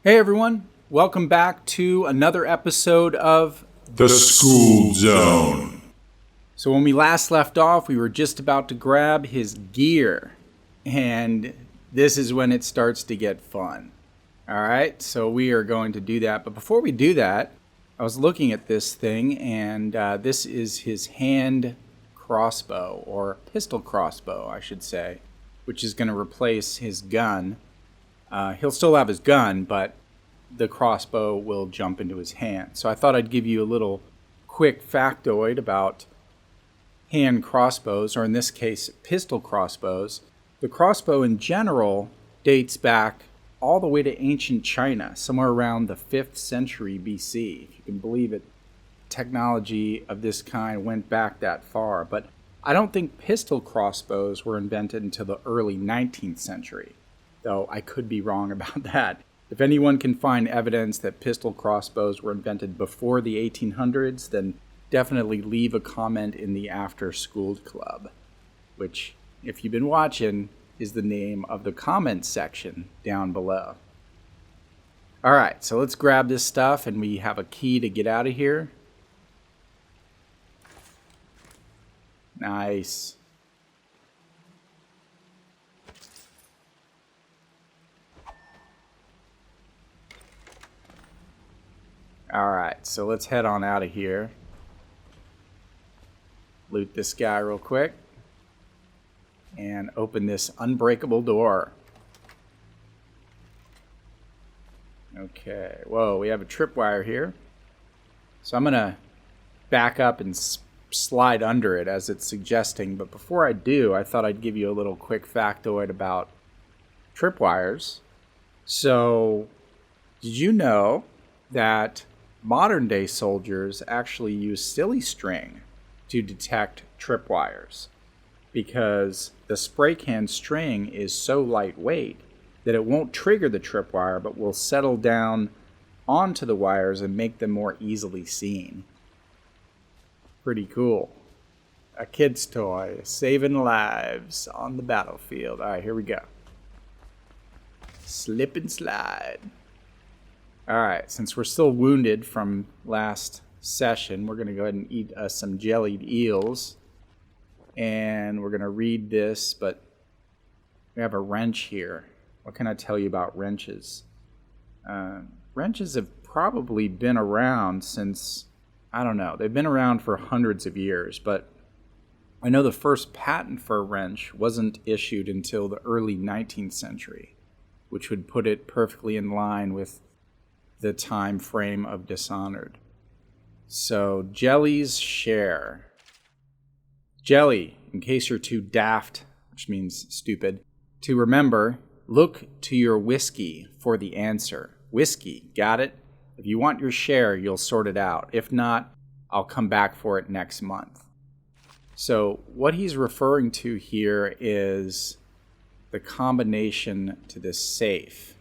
Hey everyone, welcome back to another episode of The Skooled Zone. So when we last left off, we were just about to grab his gear, and this is when it starts to get fun. Alright, so we are going to do that, but before we do that, I was looking at this thing, and this is his hand crossbow, or pistol crossbow, I should say, which is going to replace his gun. He'll still have his gun, but the crossbow will jump into his hand. So I thought I'd give you a little quick factoid about hand crossbows, or in this case, pistol crossbows. The crossbow in general dates back all the way to ancient China, somewhere around the 5th century BC. If you can believe it, technology of this kind went back that far. But I don't think pistol crossbows were invented until the early 19th century. Though I could be wrong about that. If anyone can find evidence that pistol crossbows were invented before the 1800s, then definitely leave a comment in the After Schooled Club, which, if you've been watching, is the name of the comment section down below. Alright, so let's grab this stuff, and we have a key to get out of here. Nice. Alright, so let's head on out of here. Loot this guy real quick. And open this unbreakable door. Okay, whoa, we have a tripwire here. So I'm going to back up and slide under it as it's suggesting. But before I do, I thought I'd give you a little quick factoid about tripwires. So, did you know that modern day soldiers actually use silly string to detect tripwires, because the spray can string is so lightweight that it won't trigger the tripwire but will settle down onto the wires and make them more easily seen. Pretty cool. A kid's toy, saving lives on the battlefield. Alright, here we go. Slip and slide. Alright, since we're still wounded from last session, we're going to go ahead and eat some jellied eels. And we're going to read this, but we have a wrench here. What can I tell you about wrenches? Wrenches have probably been around since, I don't know, they've been around for hundreds of years, but I know the first patent for a wrench wasn't issued until the early 19th century, which would put it perfectly in line with the time frame of Dishonored. So, jellies share. Jelly, in case you're too daft, which means stupid, to remember, look to your whiskey for the answer. Whiskey, got it? If you want your share, you'll sort it out. If not, I'll come back for it next month. So, what he's referring to here is the combination to this safe.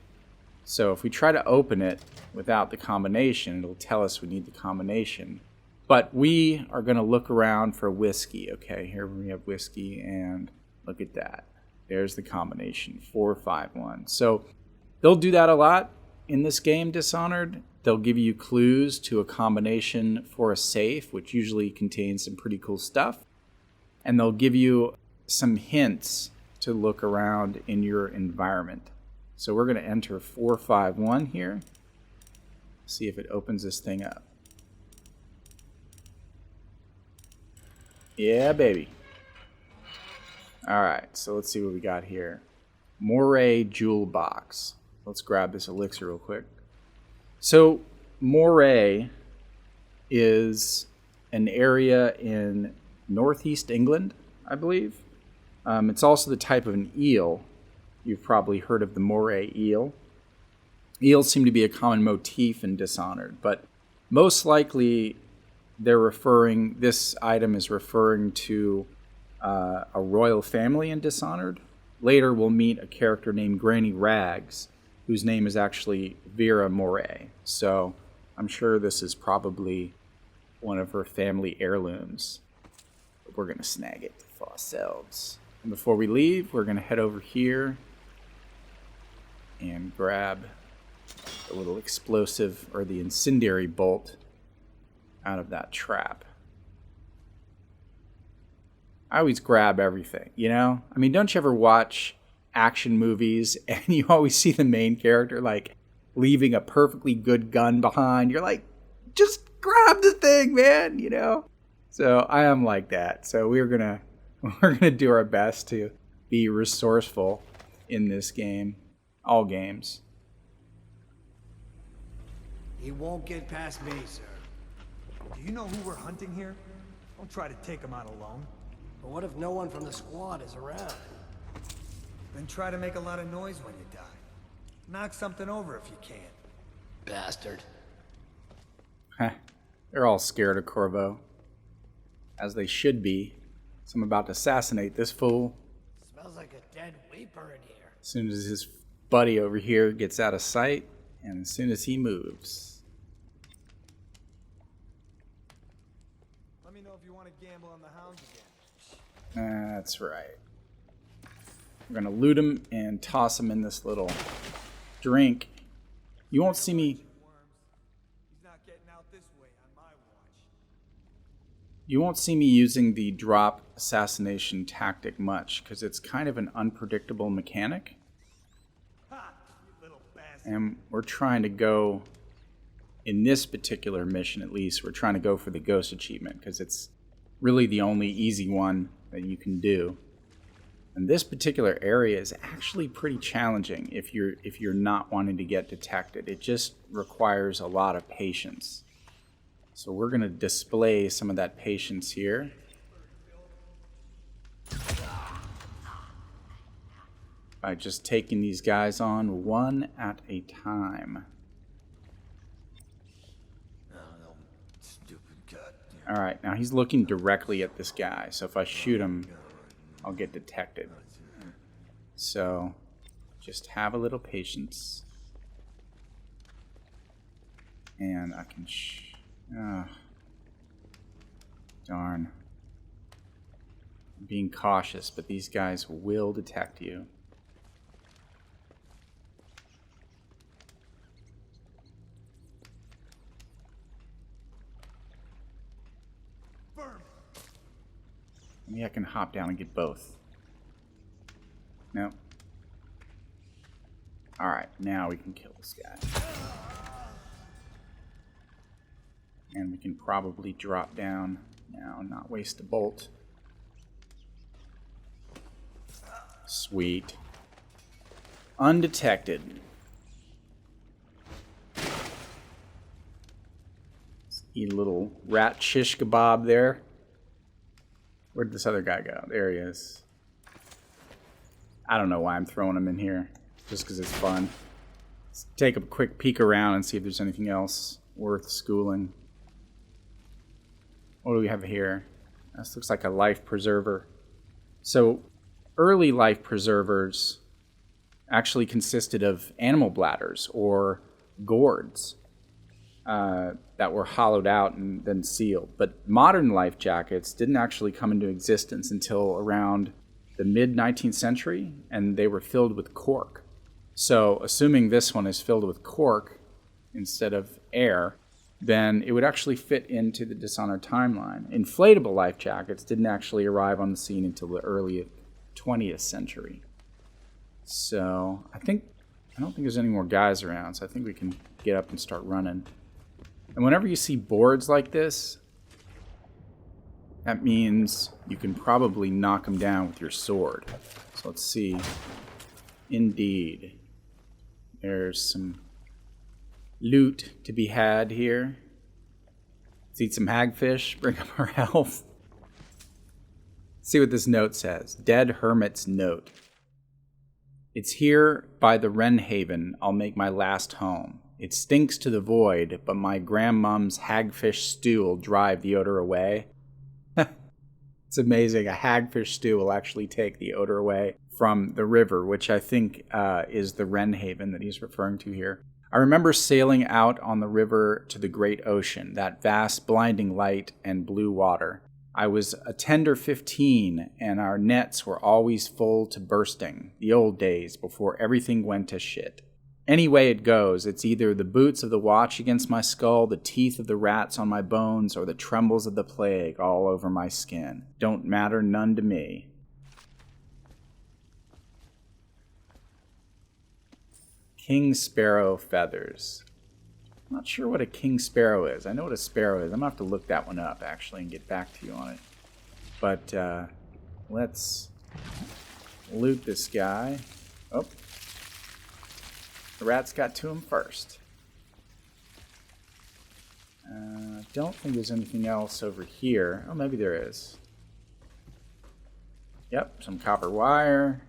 So if we try to open it without the combination, it'll tell us we need the combination. But we are going to look around for whiskey. Okay, here we have whiskey, and look at that. There's the combination, 451. So they'll do that a lot in this game, Dishonored. They'll give you clues to a combination for a safe, which usually contains some pretty cool stuff. And they'll give you some hints to look around in your environment. So we're going to enter 451 here. See if it opens this thing up. Yeah, baby. Alright, so let's see what we got here. Moray jewel box. Let's grab this elixir real quick. So, Moray is an area in northeast England, I believe. It's also the type of an eel. You've probably heard of the Moray eel. Eels seem to be a common motif in Dishonored, but most likely this item is referring to a royal family in Dishonored. Later we'll meet a character named Granny Rags, whose name is actually Vera Moray. So I'm sure this is probably one of her family heirlooms. But we're going to snag it for ourselves. And before we leave, we're going to head over here and grab the little explosive or the incendiary bolt out of that trap. I always grab everything, you know? I mean, don't you ever watch action movies and you always see the main character like leaving a perfectly good gun behind? You're like, just grab the thing, man, you know? So I am like that. So we're gonna do our best to be resourceful in this game. All games. He won't get past me, sir. Do you know who we're hunting here? Don't try to take him out alone. But what if no one from the squad is around? Then try to make a lot of noise when you die. Knock something over if you can. Bastard. Heh. They're all scared of Corvo. As they should be. So I'm about to assassinate this fool. Smells like a dead weeper in here. As soon as his buddy over here gets out of sight, and as soon as he moves. Let me know if you want to gamble on the Hound again. That's right. We're going to loot him and toss him in this little drink. You won't see me... He's not getting out this way on my watch. You won't see me using the drop assassination tactic much, because it's kind of an unpredictable mechanic. Ha! You little bastard. And we're trying to go, in this particular mission at least, we're trying to go for the Ghost achievement, because it's really the only easy one that you can do. And this particular area is actually pretty challenging if you're not wanting to get detected. It just requires a lot of patience. So we're going to display some of that patience here. By just taking these guys on one at a time. Alright, now he's looking directly at this guy, so if I shoot him, I'll get detected. So, just have a little patience. And I can darn. I'm being cautious, but these guys will detect you. Maybe I can hop down and get both. No. Alright, now we can kill this guy. And we can probably drop down now and not waste a bolt. Sweet. Undetected. Let's eat a little rat shish kebab there. Where'd this other guy go? There he is. I don't know why I'm throwing him in here. Just because it's fun. Let's take a quick peek around and see if there's anything else worth schooling. What do we have here? This looks like a life preserver. So, early life preservers actually consisted of animal bladders or gourds that were hollowed out and then sealed. But modern life jackets didn't actually come into existence until around the mid-19th century, and they were filled with cork. So, assuming this one is filled with cork instead of air, then it would actually fit into the Dishonored timeline. Inflatable life jackets didn't actually arrive on the scene until the early 20th century. So, I don't think there's any more guys around, so I think we can get up and start running. And whenever you see boards like this, that means you can probably knock them down with your sword. So let's see. Indeed. There's some loot to be had here. Let's eat some hagfish, bring up our health. See what this note says. Dead Hermit's note. It's here by the Wren Haven I'll make my last home. It stinks to the void, but my grandmom's hagfish stew will drive the odor away. It's amazing. A hagfish stew will actually take the odor away from the river, which I think is the Wren Haven that he's referring to here. I remember sailing out on the river to the great ocean, that vast blinding light and blue water. I was a tender 15, and our nets were always full to bursting, the old days before everything went to shit. Any way it goes, it's either the boots of the watch against my skull, the teeth of the rats on my bones, or the trembles of the plague all over my skin. Don't matter none to me. Kingsparrow feathers. I'm not sure what a Kingsparrow is. I know what a sparrow is. I'm going to have to look that one up, actually, and get back to you on it. But let's loot this guy. Oh. The rats got to him first. I don't think there's anything else over here. Oh, maybe there is. Yep, some copper wire.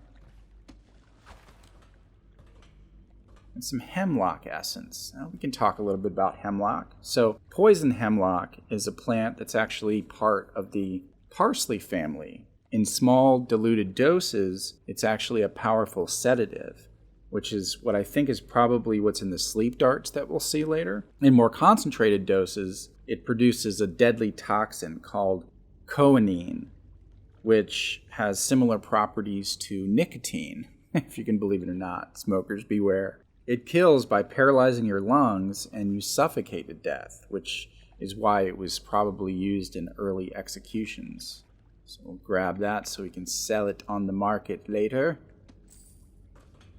And some hemlock essence. Now we can talk a little bit about hemlock. So, poison hemlock is a plant that's actually part of the parsley family. In small diluted doses, it's actually a powerful sedative, which is what I think is probably what's in the sleep darts that we'll see later. In more concentrated doses, it produces a deadly toxin called coanine, which has similar properties to nicotine, if you can believe it or not. Smokers beware. It kills by paralyzing your lungs, and you suffocate to death, which is why it was probably used in early executions. So we'll grab that so we can sell it on the market later.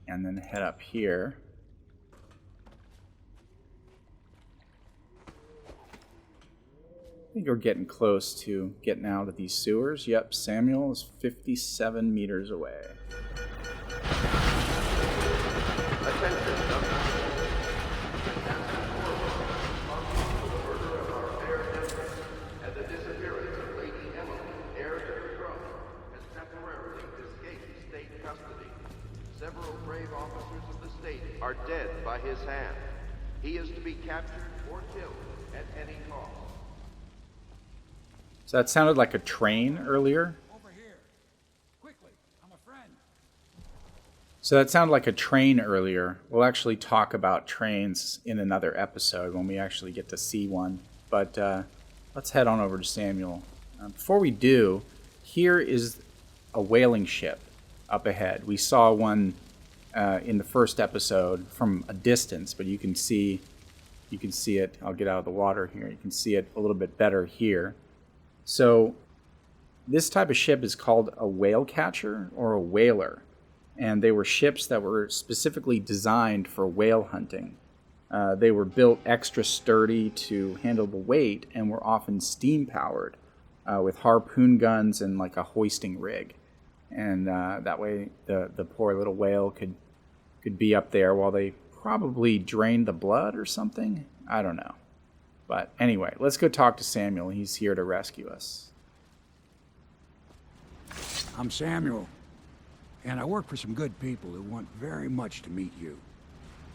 And then head up here. I think we're getting close to getting out of these sewers. Yep, Samuel is 57 meters away. Attention, and the disappearance of Lady Emily, heir to the throne, has temporarily escaped state custody. Several brave officers of the state are dead by his hand. He is to be captured or killed at any cost. So that sounded like a train earlier. Over here. Quickly, I'm a friend. So that sounded like a train earlier. We'll actually talk about trains in another episode when we actually get to see one. But let's head on over to Samuel. Before we do, here is a whaling ship up ahead. We saw one in the first episode from a distance, but you can see it. I'll get out of the water here. You can see it a little bit better here. So this type of ship is called a whale catcher or a whaler, and they were ships that were specifically designed for whale hunting. They were built extra sturdy to handle the weight and were often steam powered with harpoon guns and like a hoisting rig. And that way the poor little whale could be up there while they probably drained the blood or something. I don't know. But anyway, let's go talk to Samuel. He's here to rescue us. I'm Samuel, and I work for some good people who want very much to meet you.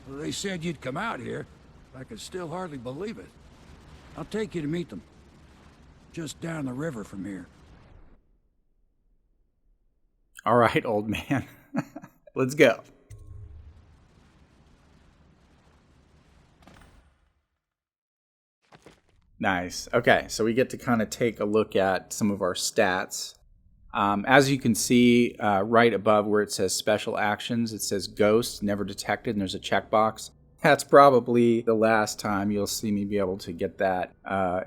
Well, they said you'd come out here. I could still hardly believe it. I'll take you to meet them. Just down the river from here. All right, old man. Let's go. Nice. Okay, so we get to kind of take a look at some of our stats. As you can see right above where it says special actions, it says ghost, never detected, and there's a checkbox. That's probably the last time you'll see me be able to get that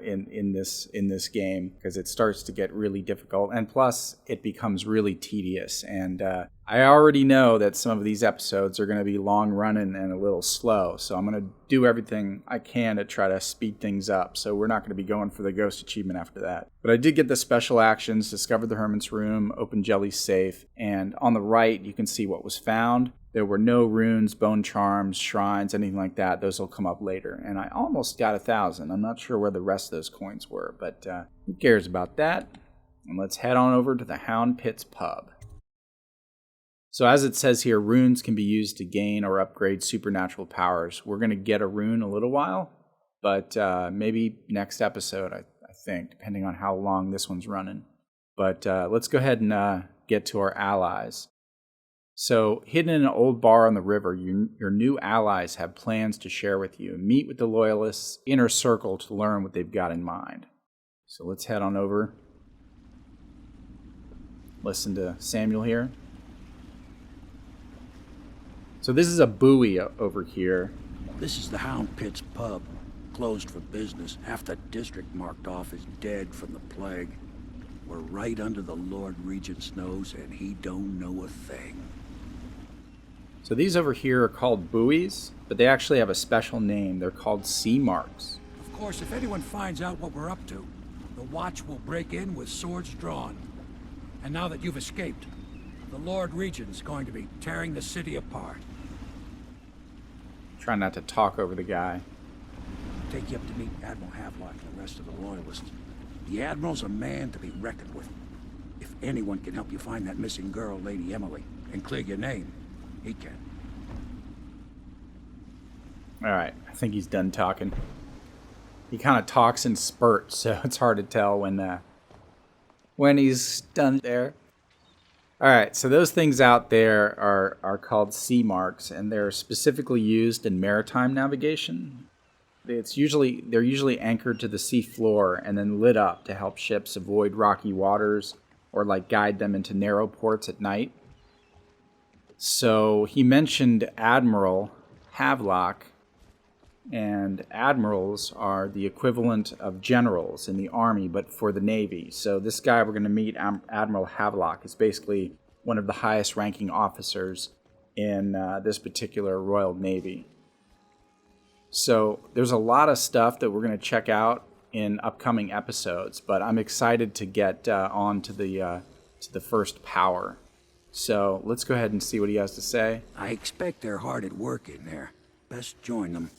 in this game, because it starts to get really difficult, and plus it becomes really tedious. And I already know that some of these episodes are going to be long running and a little slow, so I'm going to do everything I can to try to speed things up. So we're not going to be going for the ghost achievement after that. But I did get the special actions: discover the Hermit's room, open Jelly's safe, and on the right you can see what was found. There were no runes, bone charms, shrines, anything like that. Those will come up later. And I almost got 1,000. I'm not sure where the rest of those coins were, but who cares about that? And let's head on over to the Hound Pit's pub. So as it says here, runes can be used to gain or upgrade supernatural powers. We're going to get a rune in a little while, but maybe next episode, I think, depending on how long this one's running. But let's go ahead and get to our allies. So, hidden in an old bar on the river, your new allies have plans to share with you. Meet with the Loyalists' inner circle to learn what they've got in mind. So let's head on over. Listen to Samuel here. So this is a buoy over here. This is the Hound Pit's pub. Closed for business. Half the district marked off as dead from the plague. We're right under the Lord Regent's nose, and he don't know a thing. So these over here are called buoys, but they actually have a special name. They're called sea marks. Of course, if anyone finds out what we're up to, the Watch will break in with swords drawn. And now that you've escaped, the Lord Regent's going to be tearing the city apart. Try not to talk over the guy. Take you up to meet Admiral Havelock and the rest of the Loyalists. The Admiral's a man to be reckoned with. If anyone can help you find that missing girl, Lady Emily, and clear your name, he can. All right, I think he's done talking. He kind of talks in spurts, so it's hard to tell when he's done there. All right, so those things out there are called sea marks, and they're specifically used in maritime navigation. They're usually anchored to the sea floor and then lit up to help ships avoid rocky waters or like guide them into narrow ports at night. So he mentioned Admiral Havelock, and admirals are the equivalent of generals in the army, but for the Navy. So this guy we're going to meet, Admiral Havelock, is basically one of the highest ranking officers in this particular Royal Navy. So there's a lot of stuff that we're going to check out in upcoming episodes, but I'm excited to get on to the first power. So let's go ahead and see what he has to say. I expect they're hard at work in there. Best join them.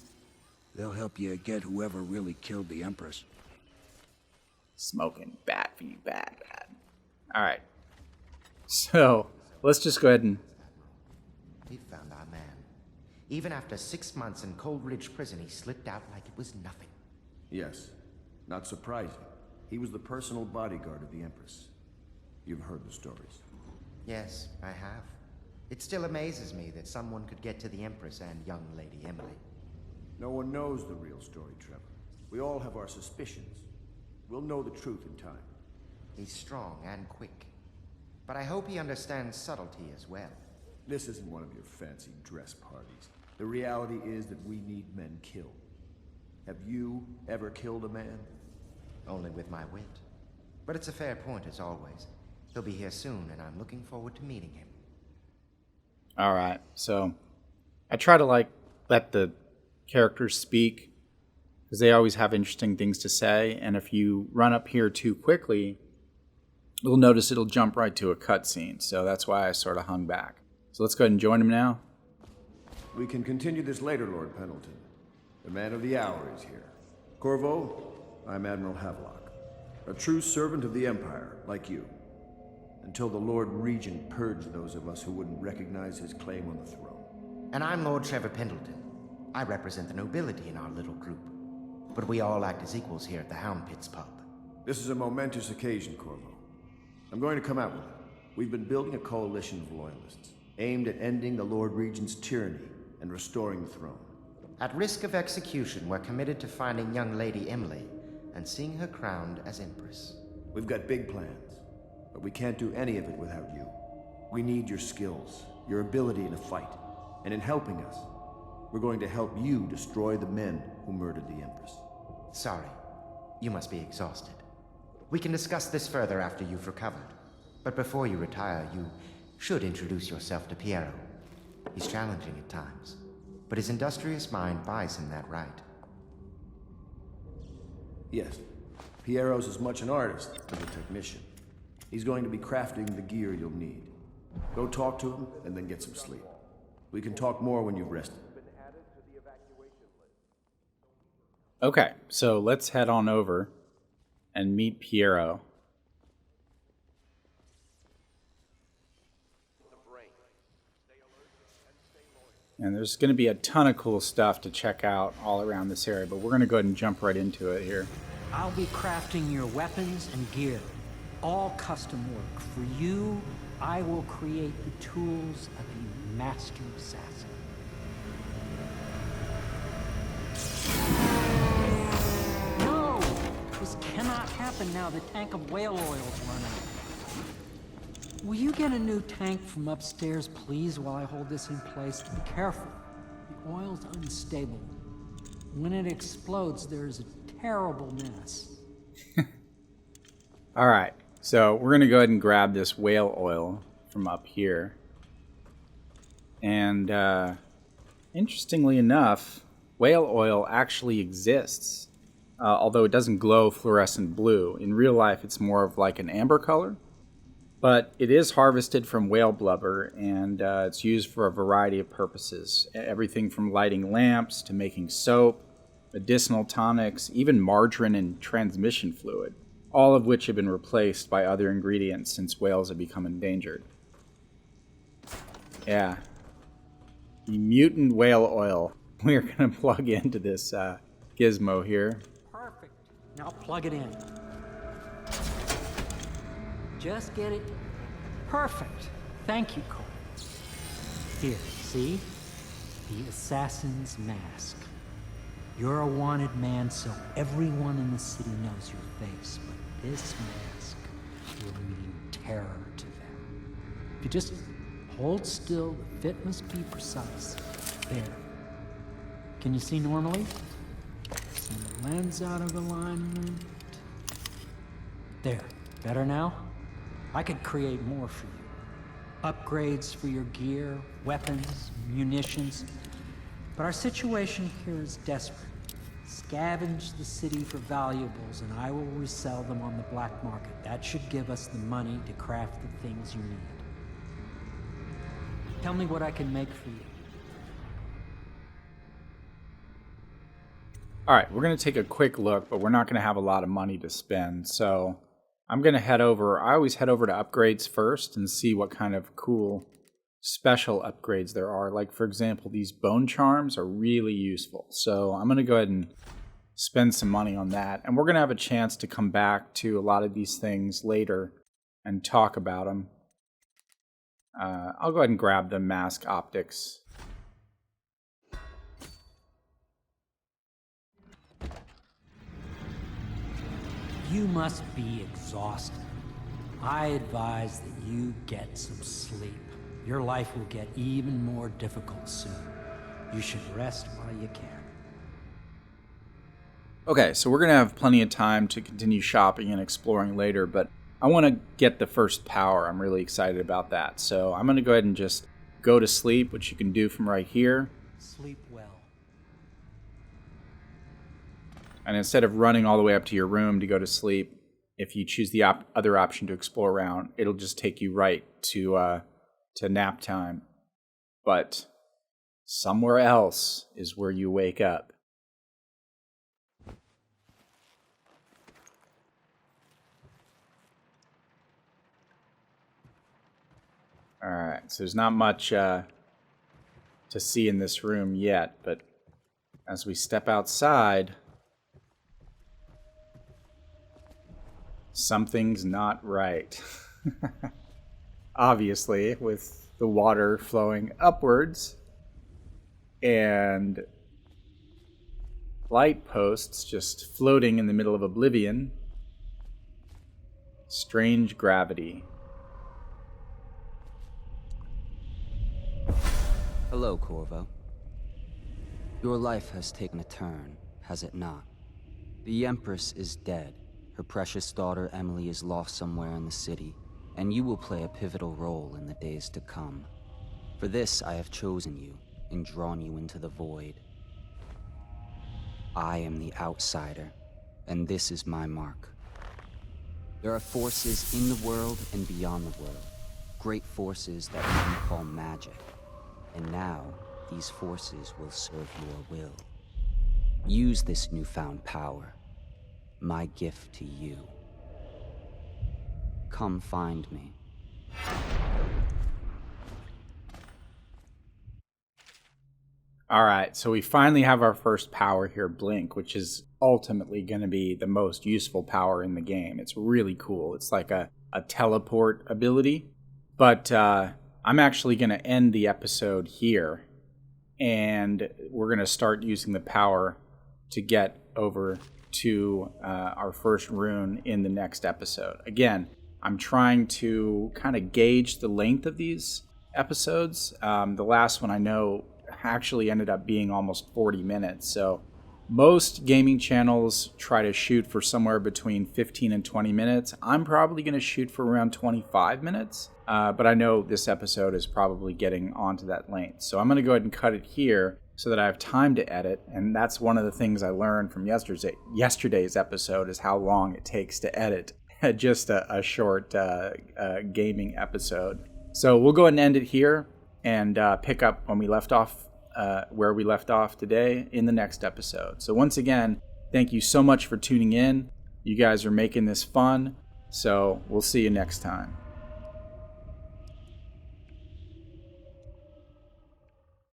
They'll help you get whoever really killed the Empress. Smoking bad for you, bad. All right. So let's just go ahead and... We found our man. Even after 6 months in Cold Ridge Prison, he slipped out like it was nothing. Yes. Not surprising. He was the personal bodyguard of the Empress. You've heard the stories. Yes, I have. It still amazes me that someone could get to the Empress and young Lady Emily. No one knows the real story, Trevor. We all have our suspicions. We'll know the truth in time. He's strong and quick. But I hope he understands subtlety as well. This isn't one of your fancy dress parties. The reality is that we need men killed. Have you ever killed a man? Only with my wit. But it's a fair point as always. He'll be here soon, and I'm looking forward to meeting him. All right, so I try to let the characters speak because they always have interesting things to say, and if you run up here too quickly, you'll notice it'll jump right to a cutscene, so that's why I sort of hung back. So let's go ahead and join him now. We can continue this later, Lord Pendleton. The man of the hour is here. Corvo, I'm Admiral Havelock, a true servant of the Empire, like you. Until the Lord Regent purged those of us who wouldn't recognize his claim on the throne. And I'm Lord Trevor Pendleton. I represent the nobility in our little group. But we all act as equals here at the Hound Pit's pub. This is a momentous occasion, Corvo. I'm going to come out with it. We've been building a coalition of Loyalists, aimed at ending the Lord Regent's tyranny and restoring the throne. At risk of execution, we're committed to finding young Lady Emily and seeing her crowned as Empress. We've got big plans, but we can't do any of it without you. We need your skills, your ability in a fight, and in helping us, we're going to help you destroy the men who murdered the Empress. Sorry. You must be exhausted. We can discuss this further after you've recovered. But before you retire, you should introduce yourself to Piero. He's challenging at times, but his industrious mind buys him that right. Yes. Piero's as much an artist as a technician. He's going to be crafting the gear you'll need. Go talk to him, and then get some sleep. We can talk more when you've rested. Okay, so let's head on over and meet Piero. And there's going to be a ton of cool stuff to check out all around this area, but we're going to go ahead and jump right into it here. I'll be crafting your weapons and gear. All custom work. For you, I will create the tools of a master assassin. No! This cannot happen now. The tank of whale oil's running. Will you get a new tank from upstairs, please, while I hold this in place? Be careful. The oil's unstable. When it explodes, there's a terrible mess. All right, so we're going to go ahead and grab this whale oil from up here. And interestingly enough, whale oil actually exists, although it doesn't glow fluorescent blue. In real life, it's more of like an amber color. But it is harvested from whale blubber, and it's used for a variety of purposes. Everything from lighting lamps to making soap, medicinal tonics, even margarine and transmission fluid, all of which have been replaced by other ingredients since whales have become endangered. Yeah. The mutant whale oil. We're going to plug into this gizmo here. Perfect. Now plug it in. Just get it. Perfect. Thank you, Cole. Here, see? The assassin's mask. You're a wanted man, so everyone in the city knows your face, but this mask will mean terror to them. If you just hold still, the fit must be precise. There. Can you see normally? Send the lens out of alignment. There. Better now? I could create more for you. Upgrades for your gear, weapons, munitions. But our situation here is desperate. Scavenge the city for valuables, and I will resell them on the black market. That should give us the money to craft the things you need. Tell me what I can make for you. All right, we're going to take a quick look, but we're not going to have a lot of money to spend. So I'm going to head over. I always head over to upgrades first and see what kind of cool special upgrades there are. Like, for example, these bone charms are really useful. So I'm going to go ahead and spend some money on that. And we're going to have a chance to come back to a lot of these things later and talk about them. I'll go ahead and grab the mask optics. You must be exhausted. I advise that you get some sleep. Your life will get even more difficult soon. You should rest while you can. Okay, so we're going to have plenty of time to continue shopping and exploring later, but I want to get the first power. I'm really excited about that. So I'm going to go ahead and just go to sleep, which you can do from right here. Sleep well. And instead of running all the way up to your room to go to sleep, if you choose the other option to explore around, it'll just take you right to nap time. But somewhere else is where you wake up. All right, so there's not much to see in this room yet, but as we step outside, something's not right. Obviously, with the water flowing upwards and light posts just floating in the middle of oblivion. Strange gravity. Hello, Corvo. Your life has taken a turn, has it not? The Empress is dead. Her precious daughter Emily is lost somewhere in the city, and you will play a pivotal role in the days to come. For this, I have chosen you and drawn you into the void. I am the outsider, and this is my mark. There are forces in the world and beyond the world, great forces that men call magic. And now, these forces will serve your will. Use this newfound power, my gift to you. Come find me. All right, so we finally have our first power here, Blink, which is ultimately going to be the most useful power in the game. It's really cool. It's like a teleport ability. But I'm actually going to end the episode here, and we're going to start using the power to get over to our first rune in the next episode. Again, I'm trying to kind of gauge the length of these episodes. The last one I know actually ended up being almost 40 minutes. So most gaming channels try to shoot for somewhere between 15 and 20 minutes. I'm probably going to shoot for around 25 minutes. But I know this episode is probably getting onto that length. So I'm going to go ahead and cut it here so that I have time to edit. And that's one of the things I learned from yesterday's episode is how long it takes to edit just a short gaming episode. So we'll go ahead and end it here and pick up when we left off, where we left off today in the next episode. So once again, thank you so much for tuning in. You guys are making this fun. So we'll see you next time.